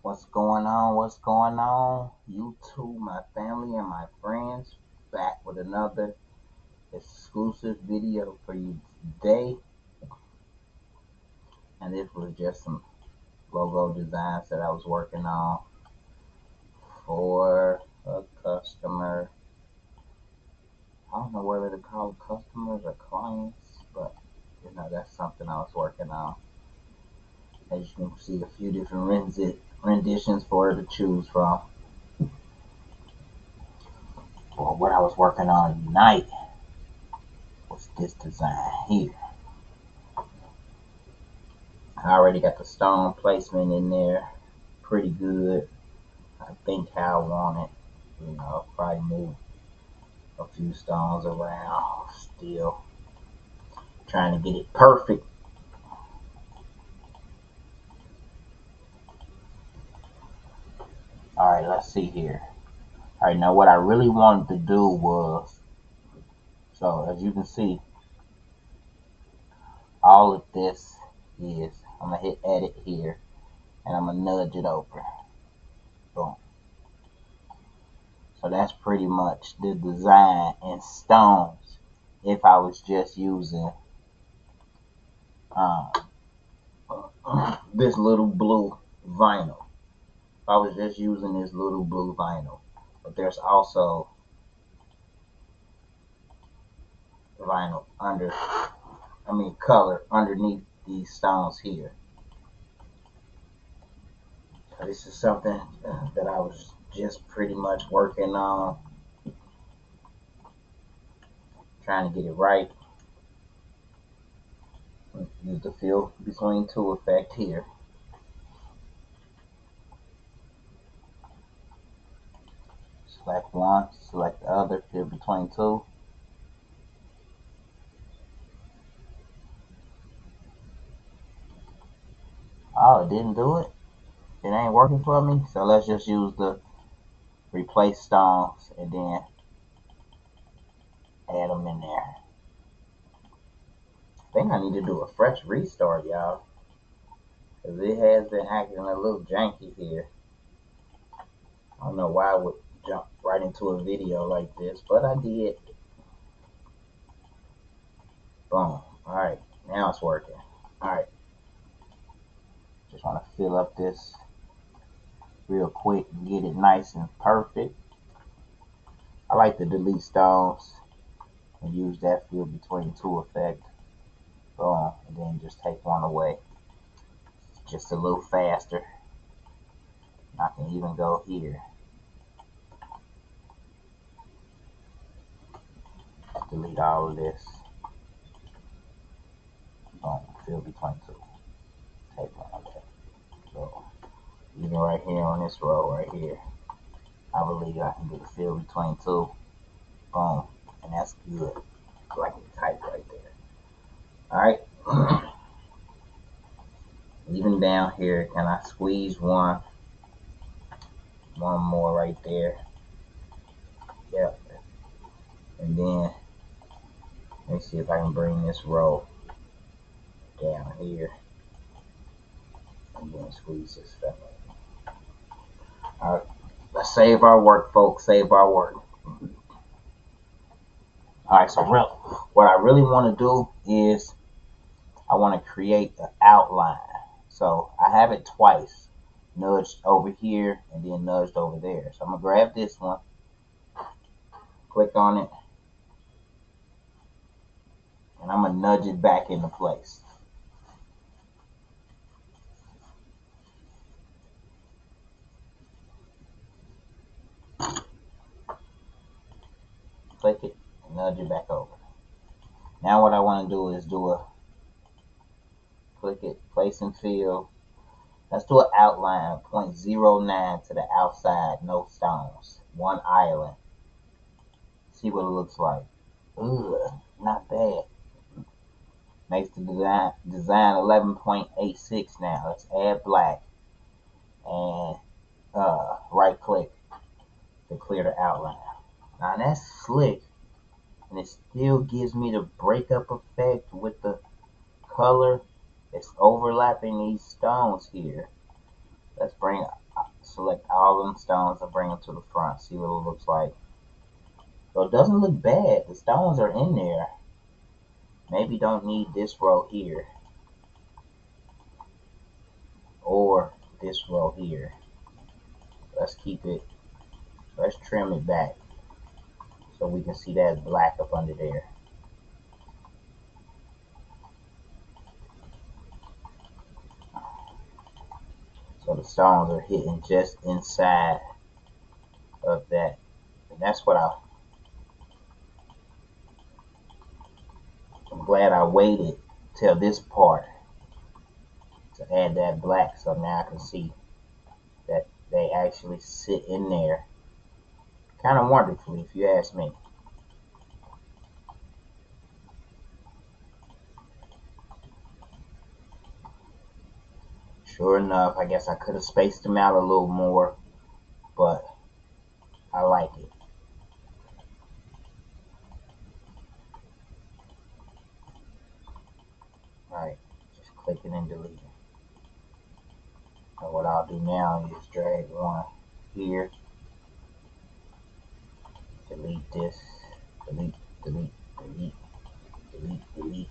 What's going on? What's going on? YouTube, my family, and my friends, back with another exclusive video for you today. And this was just some logo designs that I was working on for a customer. I don't know whether to call them customers or clients, but that's something I was working on. As you can see, a few different renditions for her to choose from. Well, what I was working on tonight was this design here. I already got the stone placement in there pretty good. I think how I want it. Probably move a few stones around. Still trying to get it perfect. Alright, let's see here. Alright, now what I really wanted to do was, so as you can see, all of this is, I'm going to hit edit here, and I'm going to nudge it over. Boom. So that's pretty much the design in stones if I was just using this little blue vinyl. If I was just using this little blue vinyl. But there's also vinyl color underneath these stones here. So this is something that I was just pretty much working on, trying to get it right. Use the fill between two effect here. Select one, select the other, fill between two. Oh, it didn't do it? It ain't working for me? So let's just use the replace stones and then add them in there. I think I need to do a fresh restart, y'all, because it has been acting a little janky here. I don't know why I would jump right into a video like this, but I did. Boom. Alright, now it's working. Alright. Just want to fill up this real quick and get it nice and perfect. I like to delete stones and use that fill between two effect. Boom. And then just take one away. Just a little faster. I can even go here. Delete all of this. Boom. Fill between two. Take one away. So even right here on this row right here, I believe I can get a fill between two. Boom. And that's good. Like it tight right there. Alright. Even down here, can I squeeze one more right there? Yep. And then let me see if I can bring this row down here and then squeeze this stuff. Alright, let's save our work, folks. Save our work. Alright, so what I really want to do is I want to create an outline. So I have it twice, nudged over here and then nudged over there. So I'm going to grab this one, click on it, and I'm going to nudge it back into place. Click it and nudge it back over. Now what I want to do is click it, place and fill. Let's do an outline, 0.09 to the outside, no stones, one island. See what it looks like. Ugh, not bad. Makes the design 11.86 now. Let's add black and right click to clear the outline. Now that's slick, and it still gives me the breakup effect with the color. It's overlapping these stones here. Let's bring select all them stones and bring them to the front. See what it looks like. So it doesn't look bad. The stones are in there. Maybe don't need this row here. Or this row here. Let's keep it. Let's trim it back so we can see that black up under there. So the stones are hitting just inside of that. And that's what I'm glad I waited till this part to add that black, so now I can see that they actually sit in there kind of wonderfully, if you ask me. Sure enough, I guess I could have spaced them out a little more, but I like it. Alright, just clicking and deleting. And what I'll do now is drag one here, delete this, delete, delete, delete, delete, delete,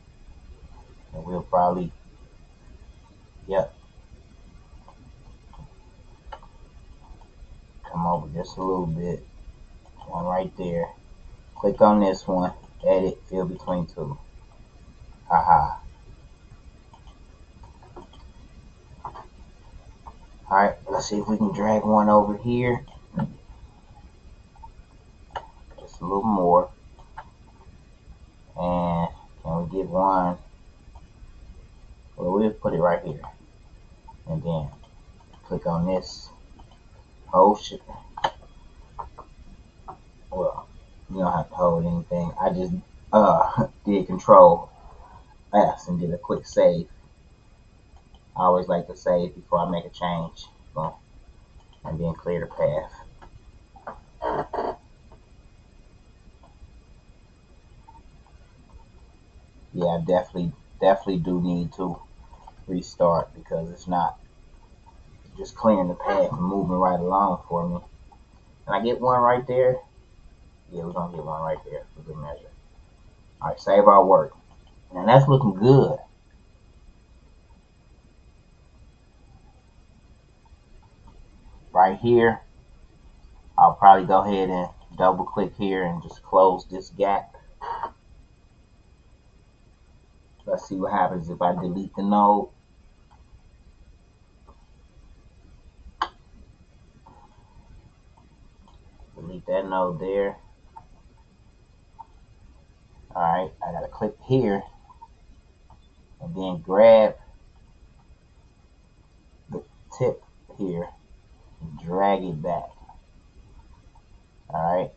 and we'll probably, yep, come over just a little bit, one right there, click on this one, edit, fill between two, haha. Alright, let's see if we can drag one over here, just a little more, and can we get one, well, we'll put it right here, and then click on this whole shit. Well, you don't have to hold anything. I just did Control S and did a quick save. I always like to save before I make a change. Boom. And then clear the path. Yeah, I definitely do need to restart because it's not just clearing the path and moving right along for me. Can I get one right there? Yeah, we're gonna get one right there for good measure. Alright, save our work. And that's looking good. Right here, I'll probably go ahead and double click here and just close this gap. Let's see what happens if I delete the node. Delete that node there. Alright, I gotta click here and then grab the tip here and drag it back. Alright.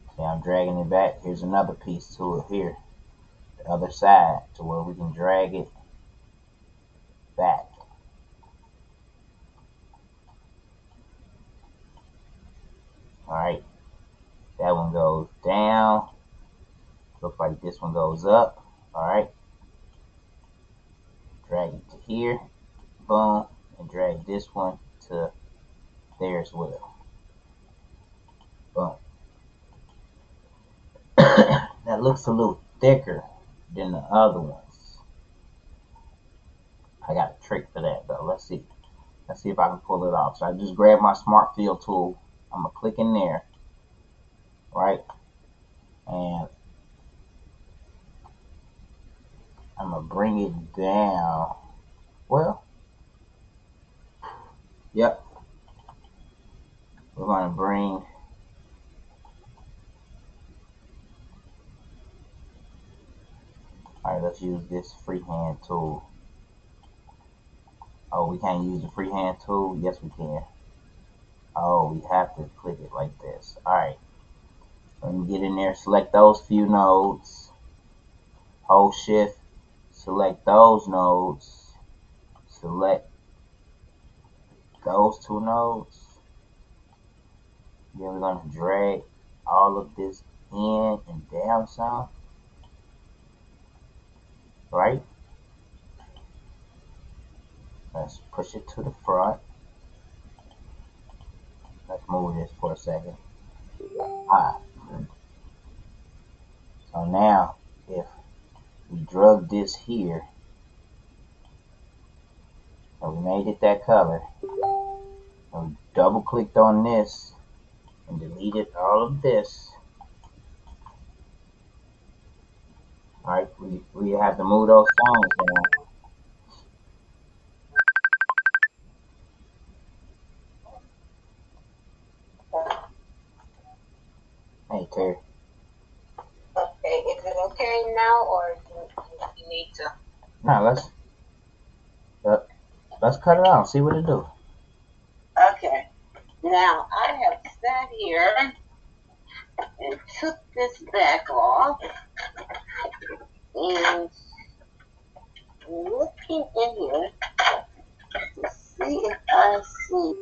Okay, I'm dragging it back. Here's another piece to it here. The other side to where we can drag it back. Alright. That one goes down. Looks like this one goes up. Alright. Drag it to here. Boom. And drag this one to there as well. Boom. That looks a little thicker than the other ones. I got a trick for that though. Let's see. Let's see if I can pull it off. So I just grab my Smart Fill tool. I'm gonna click in there, right? And I'm gonna bring it down. Well, yep. We're gonna bring alright, let's use this freehand tool. Oh, we can't use the freehand tool? Yes, we can. Oh, we have to click it like this. Alright. Let me get in there, select those few nodes. Hold shift, select those nodes. Select those two nodes. Then we're going to drag all of this in and down some. Right? Let's push it to the front. Let's move this for a second. Alright. So now, if we drug this here, and we made it that color, and we double clicked on this, and deleted all of this. Alright, we have to move those stones down. Hey, Terry. Okay, is it okay now, or you need to? Now let's cut it out. See what it do. Okay. Now I have sat here and took this back off, and looking in here to see if I see